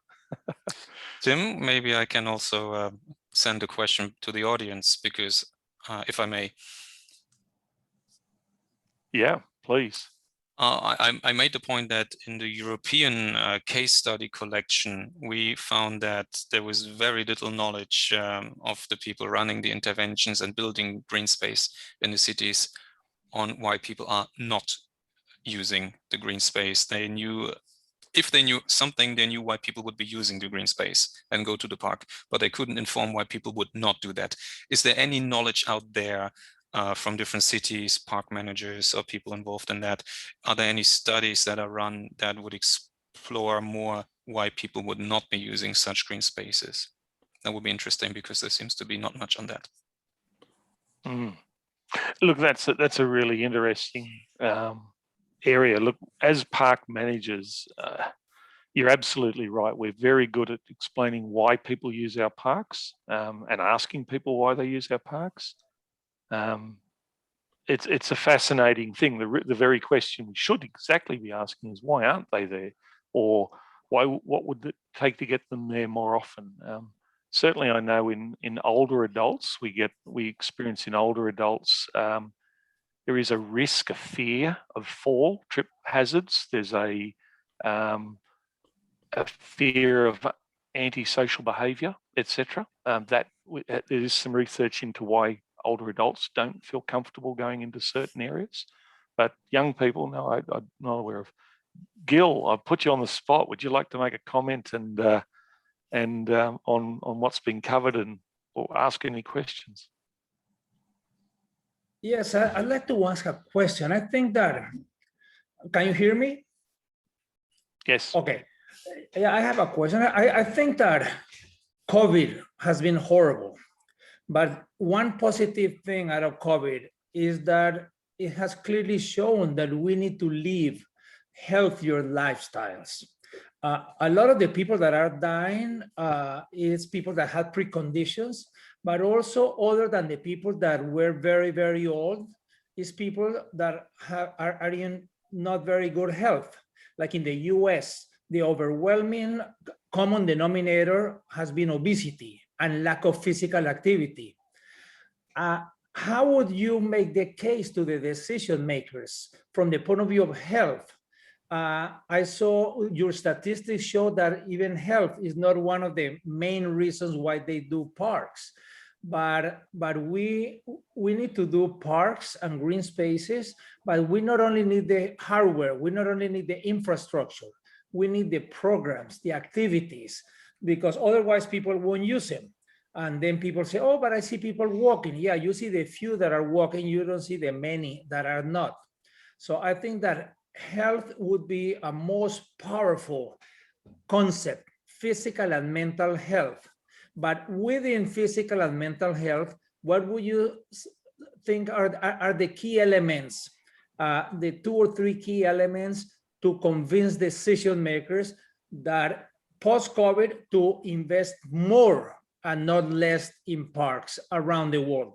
Tim, maybe I can also send a question to the audience because, if I may. Yeah, please. I made the point that in the European case study collection, we found that there was very little knowledge of the people running the interventions and building green space in the cities on why people are not using the green space. They knew, if they knew something, they knew why people would be using the green space and go to the park, but they couldn't inform why people would not do that. Is there any knowledge out there from different cities, park managers, or people involved in that? Are there any studies that are run that would explore more why people would not be using such green spaces? That would be interesting because there seems to be not much on that. Look, that's a really interesting area. Look, as park managers, you're absolutely right. We're very good at explaining why people use our parks and asking people why they use our parks. It's a fascinating thing. The very question we should exactly be asking is why aren't they there, or what would it take to get them there more often? certainly I know in older adults, we experience in older adults, there is a risk, a fear of fall, trip hazards. There's a fear of antisocial behaviour, etc. There is some research into why older adults don't feel comfortable going into certain areas, but young people, no, I'm not aware of. Gil, I've put you on the spot. Would you like to make a comment and on what's been covered or ask any questions? Yes, I'd like to ask a question. I think that, can you hear me? Yes. Okay. Yeah, I have a question. I think that COVID has been horrible, but one positive thing out of COVID is that it has clearly shown that we need to live healthier lifestyles. A lot of the people that are dying is people that had preconditions, but also other than the people that were very, very old, is people that are in not very good health. Like in the US, the overwhelming common denominator has been obesity and lack of physical activity. How would you make the case to the decision makers from the point of view of health? I saw your statistics show that even health is not one of the main reasons why they do parks, but we need to do parks and green spaces, but we not only need the hardware, we not only need the infrastructure, we need the programs, the activities, because otherwise people won't use them. And then people say, oh, but I see people walking. Yeah, you see the few that are walking, you don't see the many that are not. So I think that health would be a most powerful concept, physical and mental health. But within physical and mental health, what would you think are the key elements, the 2 or 3 key elements to convince decision makers that post-COVID to invest more and not less in parks around the world?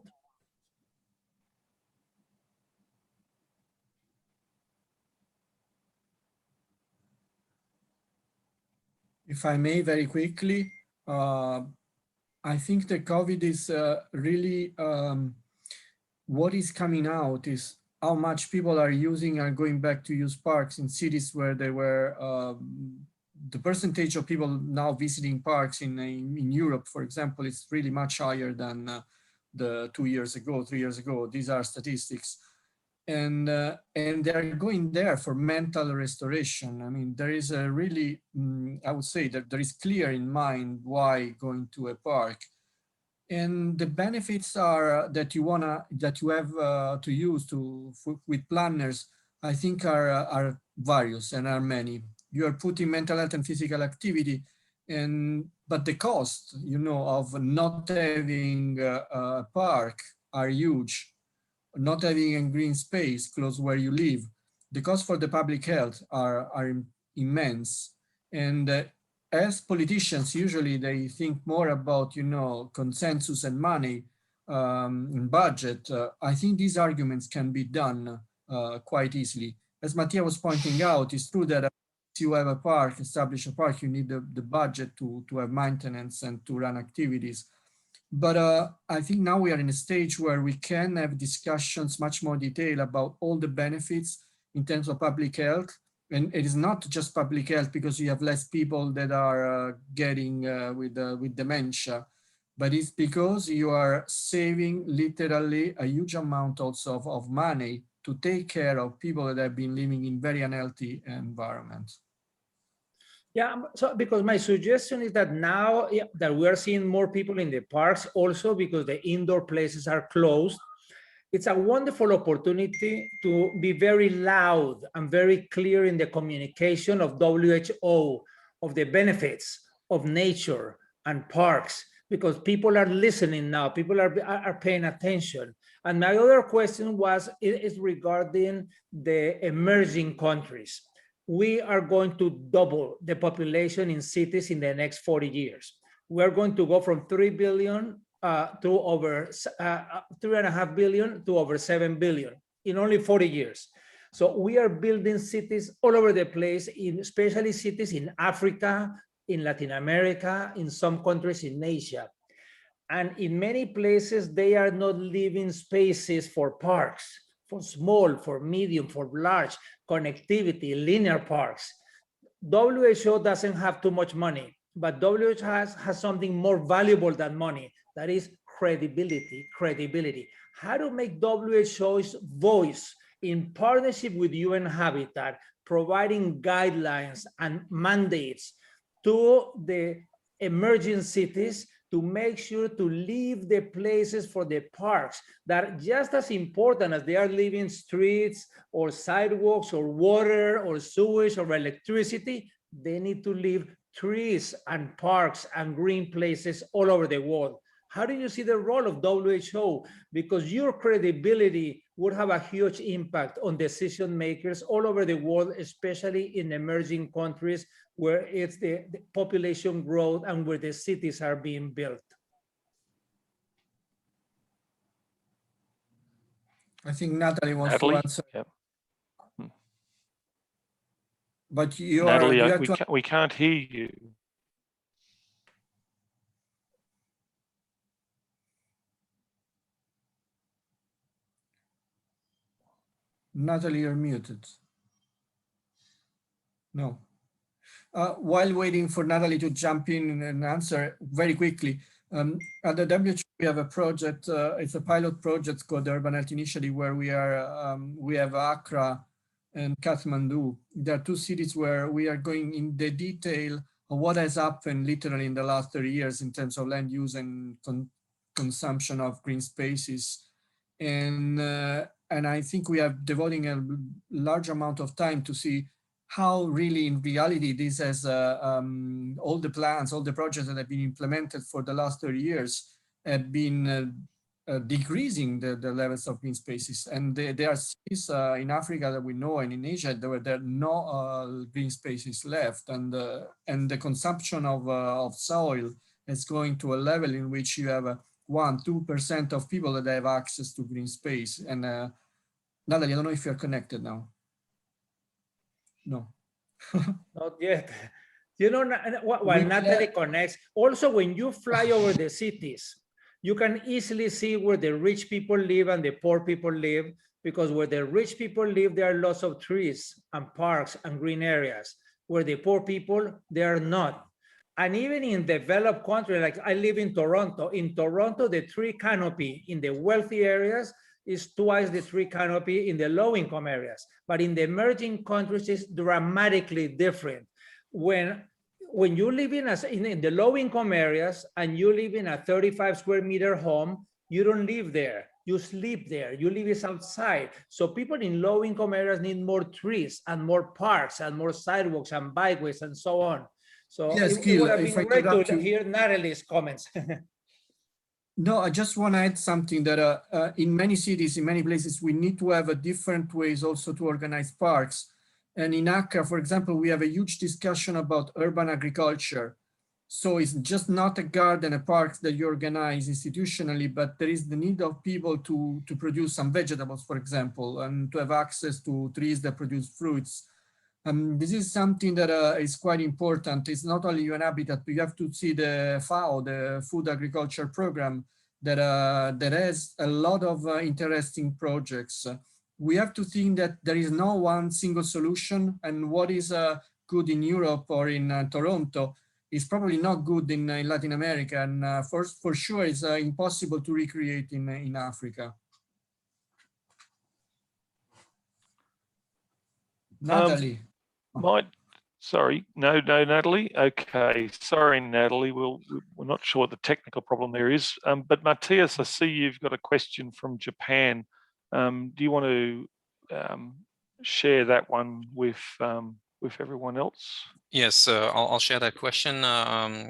If I may, very quickly, I think the COVID is really, what is coming out is how much people are using and going back to use parks in cities where they were, the percentage of people now visiting parks in Europe, for example, is really much higher than the 2 years ago, 3 years ago. These are statistics. And they're going there for mental restoration. I mean, there is a really, I would say that there is clear in mind why going to a park. And the benefits are that you have to use with planners, I think are various and are many. You are putting mental health and physical activity, but the cost, of not having a park are huge. Not having a green space close where you live, the costs for the public health are immense. And as politicians, usually they think more about, consensus and money and budget. I think these arguments can be done quite easily. As Mattia was pointing out, it's true that if you have a park, establish a park, you need the budget to have maintenance and to run activities. But I think now we are in a stage where we can have discussions much more detailed about all the benefits in terms of public health. And it is not just public health because you have less people that are getting with dementia, but it's because you are saving literally a huge amount also of money to take care of people that have been living in very unhealthy environments. Yeah, so because my suggestion is that now that we are seeing more people in the parks, also because the indoor places are closed, it's a wonderful opportunity to be very loud and very clear in the communication of WHO, of the benefits of nature and parks, because people are listening now, people are paying attention. And my other question is regarding the emerging countries. We are going to double the population in cities in the next 40 years. We're going to go from 3 billion to over 3.5 billion to over 7 billion in only 40 years. So we are building cities all over the place, especially cities in Africa, in Latin America, in some countries in Asia. And in many places, they are not living spaces for parks, for small, for medium, for large, connectivity, linear parks. WHO doesn't have too much money, but WHO has something more valuable than money, that is credibility. How to make WHO's voice in partnership with UN Habitat, providing guidelines and mandates to the emerging cities to make sure to leave the places for the parks that are just as important as they are leaving streets or sidewalks or water or sewage or electricity. They need to leave trees and parks and green places all over the world. How do you see the role of WHO? Because your credibility would have a huge impact on decision makers all over the world, especially in emerging countries where it's the population growth and where the cities are being built. I think Natalie wants Natalie? to answer. Yep. But you Natalie, are, we can't hear you. Natalie, you're muted. No. While waiting for Natalie to jump in and answer very quickly, at the WHO we have a project. It's a pilot project called the Urban Health Initiative, where we have Accra and Kathmandu. There are two cities where we are going in the detail of what has happened literally in the last 30 years in terms of land use and consumption of green spaces. And I think we are devoting a large amount of time to see how really in reality this has all the plans, all the projects that have been implemented for the last 30 years have been decreasing the levels of green spaces. And there are cities in Africa that we know, and in Asia, there are no green spaces left. And the consumption of soil is going to a level in which you have 1-2% of people that have access to green space. And Natalie, I don't know if you're connected now. No. Not yet. You know, while Natalie connects, also when you fly over the cities, you can easily see where the rich people live and the poor people live, because where the rich people live, there are lots of trees and parks and green areas. Where the poor people, there are not. And even in developed countries, like I live in Toronto, the tree canopy in the wealthy areas is twice the tree canopy in the low-income areas. But in the emerging countries, it's dramatically different. When you live in the low-income areas and you live in a 35 square meter home, you don't live there, you sleep there, you live outside. So people in low-income areas need more trees and more parks and more sidewalks and bikeways and so on. So yes, it would have been great to hear Natalie's comments. No, I just want to add something that in many cities, in many places, we need to have different ways also to organize parks. And in Accra, for example, we have a huge discussion about urban agriculture. So it's just not a garden, a park that you organize institutionally, but there is the need of people to produce some vegetables, for example, and to have access to trees that produce fruits. This is something that is quite important. It's not only UN Habitat, but you have to see the FAO, the Food Agriculture Program, that has a lot of interesting projects. We have to think that there is no one single solution, and what is good in Europe or in Toronto is probably not good in Latin America, and for sure it's impossible to recreate in Africa. Natalie. Sorry, no, Natalie. Okay, sorry, Natalie. We're not sure what the technical problem there is. But Matthias, I see you've got a question from Japan. Do you want to share that one with everyone else? Yes, I'll share that question.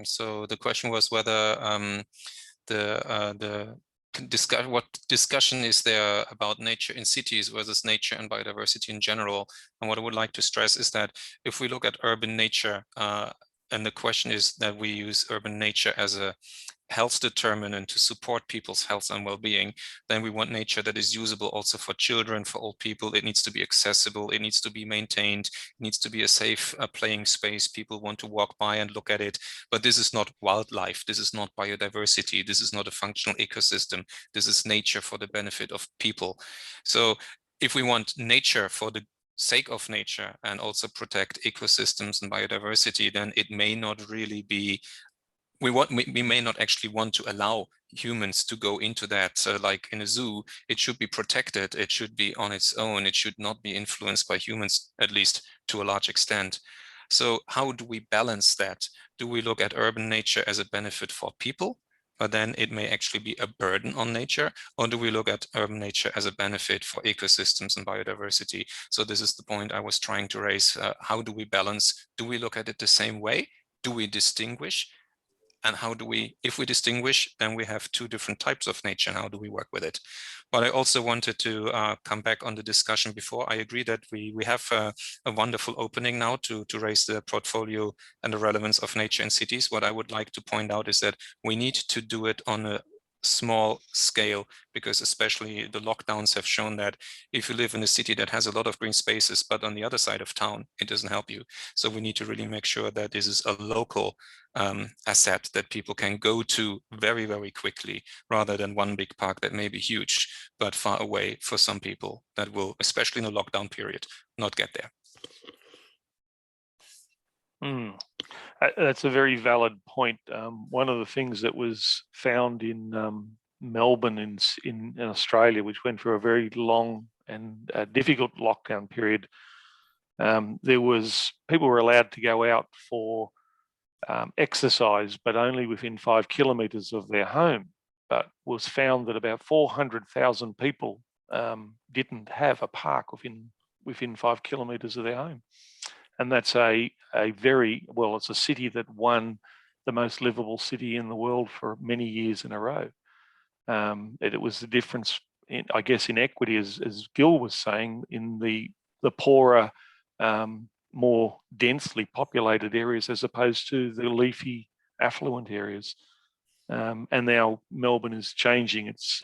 So the question was whether what discussion is there about nature in cities versus nature and biodiversity in general. And what I would like to stress is that if we look at urban nature, and the question is that we use urban nature as a health determinant to support people's health and well-being, then we want nature that is usable also for children, for old people. It needs to be accessible, it needs to be maintained, it needs to be a safe playing space. People want to walk by and look at it, but this is not wildlife, this is not biodiversity, this is not a functional ecosystem, this is nature for the benefit of people. So if we want nature for the sake of nature and also protect ecosystems and biodiversity, then it may not really be, we may not actually want to allow humans to go into that. So like in a zoo, it should be protected, it should be on its own, it should not be influenced by humans, at least to a large extent. So how do we balance that? Do we look at urban nature as a benefit for people, but then it may actually be a burden on nature? Or do we look at urban nature as a benefit for ecosystems and biodiversity? So this is the point I was trying to raise. How do we balance? Do we look at it the same way? Do we distinguish? And how do we, if we distinguish, then we have two different types of nature, and how do we work with it? But I also wanted to come back on the discussion before. I agree that we have a wonderful opening now to raise the portfolio and the relevance of nature in cities. What I would like to point out is that we need to do it on a small scale, because especially the lockdowns have shown that if you live in a city that has a lot of green spaces, but on the other side of town, it doesn't help you. So we need to really make sure that this is a local asset that people can go to very, very quickly, rather than one big park that may be huge, but far away for some people that will, especially in the lockdown period, not get there. That's a very valid point. One of the things that was found in Melbourne in Australia, which went through a very long and difficult lockdown period, there was, people were allowed to go out for exercise, but only within 5 kilometres of their home. But was found that about 400,000 people didn't have a park within 5 kilometres of their home. And that's a very, well, it's a city that won the most livable city in the world for many years in a row. It was the difference, I guess, in equity, as Gil was saying, in the poorer, more densely populated areas as opposed to the leafy, affluent areas. And now Melbourne is changing its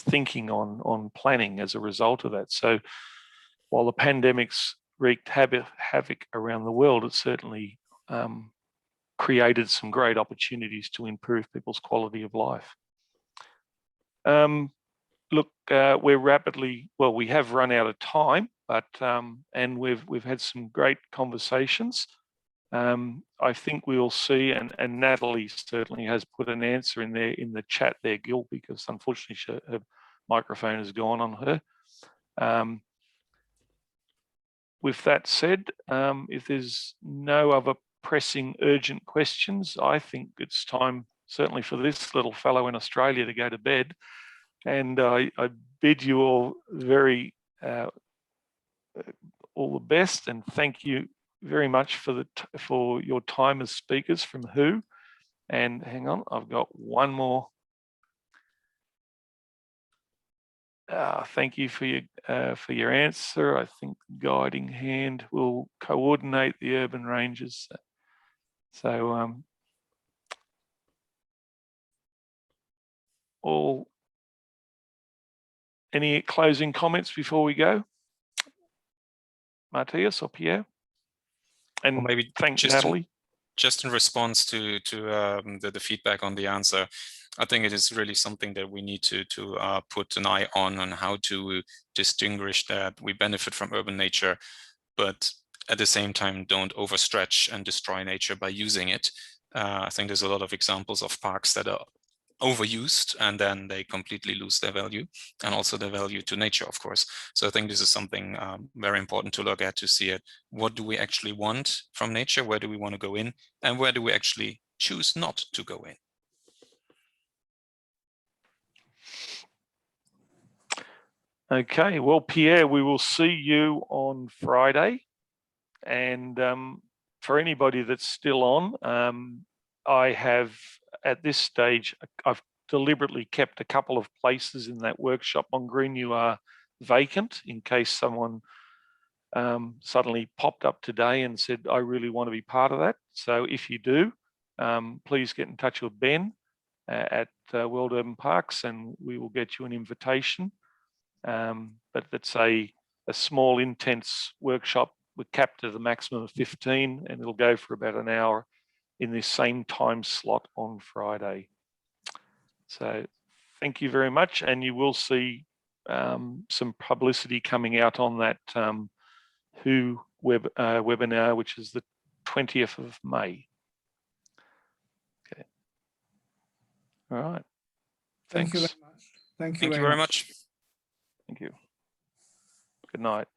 thinking on planning as a result of that. So while the pandemic's wreaked havoc around the world, it certainly created some great opportunities to improve people's quality of life. Look, we're rapidly, well, we have run out of time, but and we've had some great conversations. I think we'll see, and Natalie certainly has put an answer in there in the chat there, Gil, because unfortunately her microphone has gone on her. With that said, if there's no other pressing urgent questions, I think it's time, certainly for this little fellow in Australia, to go to bed. And I bid you all all the best, and thank you very much for your time as speakers from WHO. And hang on, I've got one more. Thank you for your answer. I think Guiding Hand will coordinate the urban ranges. So any closing comments before we go, Matthias or Pierre? And well, maybe thank Natalie. Just in response to the feedback on the answer, I think it is really something that we need to put an eye on how to distinguish that we benefit from urban nature, but at the same time don't overstretch and destroy nature by using it. I think there's a lot of examples of parks that are overused and then they completely lose their value, and also their value to nature, of course. So I think this is something very important to look at, to see it. What do we actually want from nature? Where do we want to go in? And where do we actually choose not to go in? Okay, well, Pierre, we will see you on Friday. And for anybody that's still on, I have, at this stage, I've deliberately kept a couple of places in that workshop on Green You Are vacant, in case someone suddenly popped up today and said, I really want to be part of that. So if you do, please get in touch with Ben. at World Urban Parks, and we will get you an invitation. But that's a small, intense workshop. We're capped at a maximum of 15, and it'll go for about an hour in this same time slot on Friday. So thank you very much, and you will see some publicity coming out on that WHO webinar, which is the 20th of May. Okay. All right. Thank you Thanks. very much. Thank you Thank you very very much. much. Thank you. Good night.